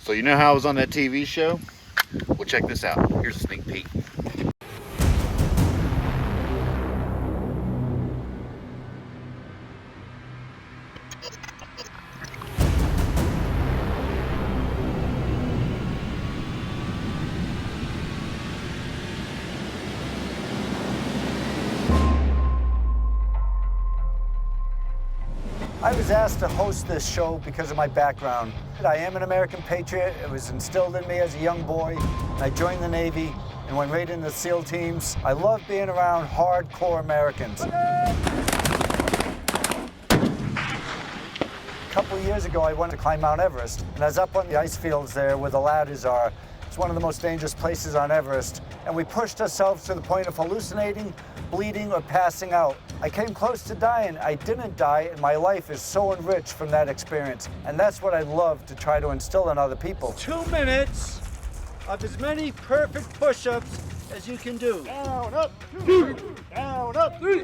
So you know how I was on that TV show? Well, check this out. Here's a sneak peek. I was asked to host this show because of my background. I am an American patriot. It was instilled in me as a young boy. I joined the Navy and went right into the SEAL teams. I love being around hardcore Americans. A couple of years ago, I went to climb Mount Everest, and I was up on the ice fields there where the ladders are. It's one of the most dangerous places on Everest, and we pushed ourselves to the point of hallucinating, bleeding, or passing out. I came close to dying. I didn't die, and my life is so enriched from that experience. And that's what I love to try to instill in other people. 2 minutes of as many perfect push-ups as you can do. Down, up, two, down, up, three,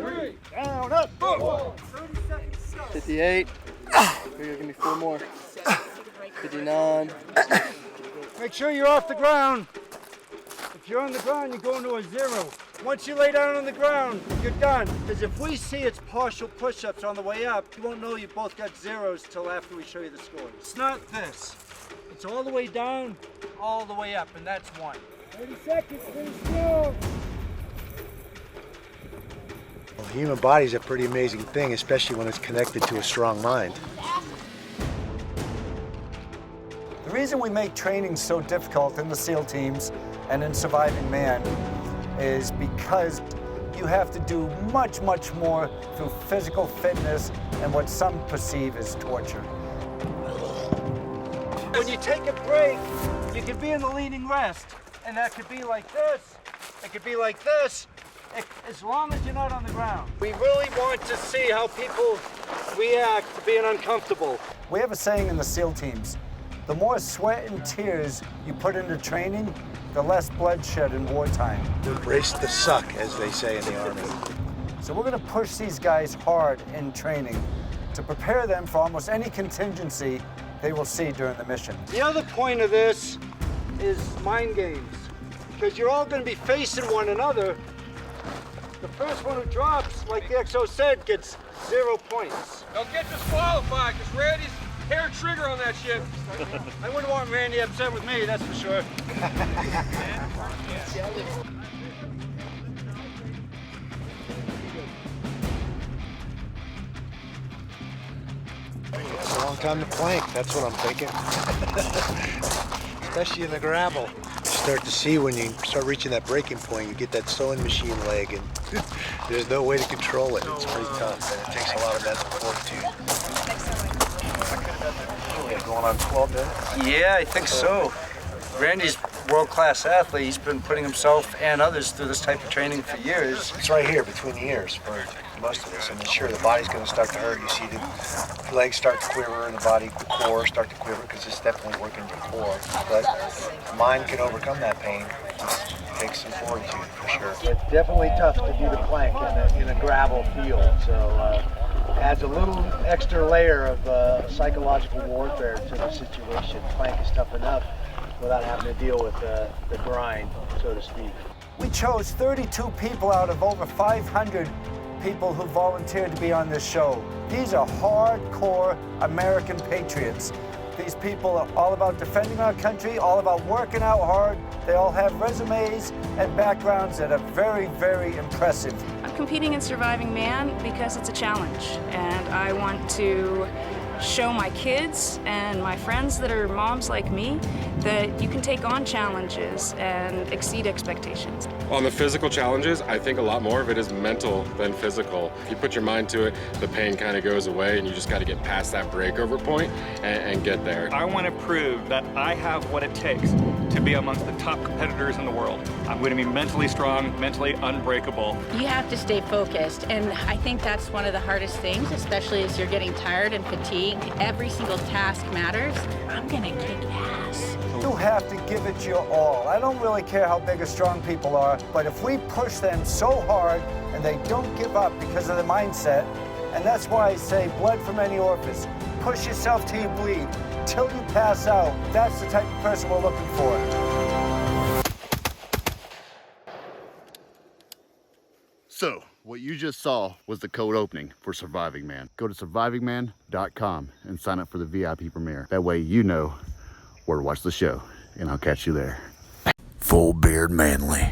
down, up, four. 30 seconds stop. 58. Here, give me 4 more. 59. Make sure you're off the ground. If you're on the ground, you go into a 0. Once you lay down on the ground, you're done. Because if we see it's partial push-ups on the way up, you won't know you both got 0s till after we show you the score. It's not this. It's all the way down, all the way up, and that's 1. 30 seconds, stay still. Well, the human body is a pretty amazing thing, especially when it's connected to a strong mind. The reason we make training so difficult in the SEAL teams and in Surviving Man is because you have to do much, much more through physical fitness and what some perceive as torture. When you take a break, you can be in the leaning rest, and that could be like this, it could be like this, as long as you're not on the ground. We really want to see how people react to being uncomfortable. We have a saying in the SEAL teams, the more sweat and tears you put into training, the less bloodshed in wartime. Embrace the suck, as they say in the Army. So we're gonna push these guys hard in training to prepare them for almost any contingency they will see during the mission. The other point of this is mind games, because you're all gonna be facing one another. The first one who drops, like the XO said, gets 0 points. Don't get disqualified, because Randy's hair trigger on that shit. I wouldn't want Randy upset with me, that's for sure. It's a long time to plank, that's what I'm thinking. Especially in the gravel. You start to see when you start reaching that breaking point, you get that sewing machine leg, and there's no way to control it. It's pretty tough, and it takes a lot of mental fortitude. Going on 12 minutes? Yeah, I think so. Randy's a world-class athlete. He's been putting himself and others through this type of training for years. It's right here between the ears for most of us. And sure, the body's going to start to hurt. You see the legs start to quiver and the body, the core start to quiver because it's definitely working your core. But the mind can overcome that pain. It takes some fortitude for sure. It's definitely tough to do the plank in a gravel field. So adds a little extra layer of psychological warfare to the situation. Plank is tough enough without having to deal with the grind, so to speak. We chose 32 people out of over 500 people who volunteered to be on this show. These are hardcore American patriots. These people are all about defending our country, all about working out hard. They all have resumes and backgrounds that are very, very impressive. I'm competing in Surviving Man because it's a challenge, and I want to show my kids and my friends that are moms like me that you can take on challenges and exceed expectations. On the physical challenges, I think a lot more of it is mental than physical. If you put your mind to it, the pain kind of goes away and you just got to get past that breakover point and get there. I want to prove that I have what it takes to be amongst the top competitors in the world. I'm going to be mentally strong, mentally unbreakable. You have to stay focused, and I think that's one of the hardest things, especially as you're getting tired and fatigued. Every single task matters. I'm going to kick ass. You have to give it your all. I don't really care how big or strong people are, but if we push them so hard and they don't give up because of the mindset, and that's why I say blood from any orifice. push yourself till you bleed, till you pass out. That's the type of person we're looking for. So, what you just saw was the code opening for Surviving Man. Go to survivingman.com and sign up for the VIP premiere. That way you know where to watch the show, and I'll catch you there. Full beard manly.